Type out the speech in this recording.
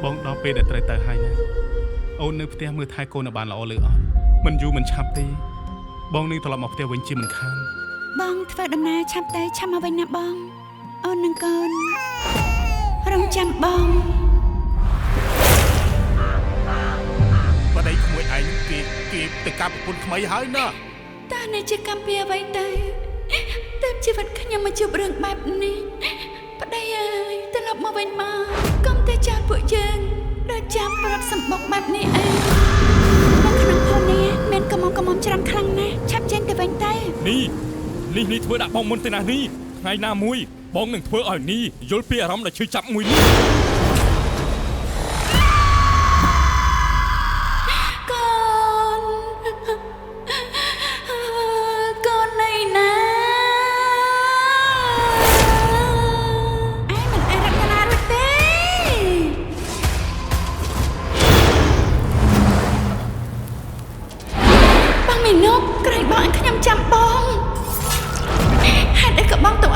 បងដល់ពេលដែលត្រូវទៅហើយណាអូននៅផ្ទះមើលថែកូនឲ្យបានល្អលើអត់មិនយូរមិនឆាប់ទេបងនឹងត្រឡប់មកផ្ទះវិញជាមិនខានបងធ្វើដំណើរឆាប់ទៅឆាប់មកវិញណាបងអូននឹងកូនរងចាំបងបាត់ឯងក្មួយឯងគេទៅកាប់ប្រពន្ធថ្មីហើយណាតើនេះជាកម្មពីអ្វីទៅទើបជីវិតខ្ញុំមកជួបរឿងបែបនេះប្តីអើយត្រឡប់មកវិញមកកុំតែចោលពួកយើងដល់ចាំប្រាប់សម្បុកបែបនេះឯងនៅក្នុងភូមិនេះមានកំមុំច្រើនខ្លាំងណាស់ឆាប់ចេញទៅវិញទៅនេះធ្វើដាក់បងមុនទៅណានេះថ្ងៃណាមួយបងនឹងធ្វើឲ្យនេះយល់ពីអារម្មណ៍ដែលឈឺចាប់មួយនេះកូននៃណាឯងមិនអាចរកណារួចទេបងមីនុកក្រែងបងឲ្យខ្ញុំចាំបងហេតុអីក៏បងទៅ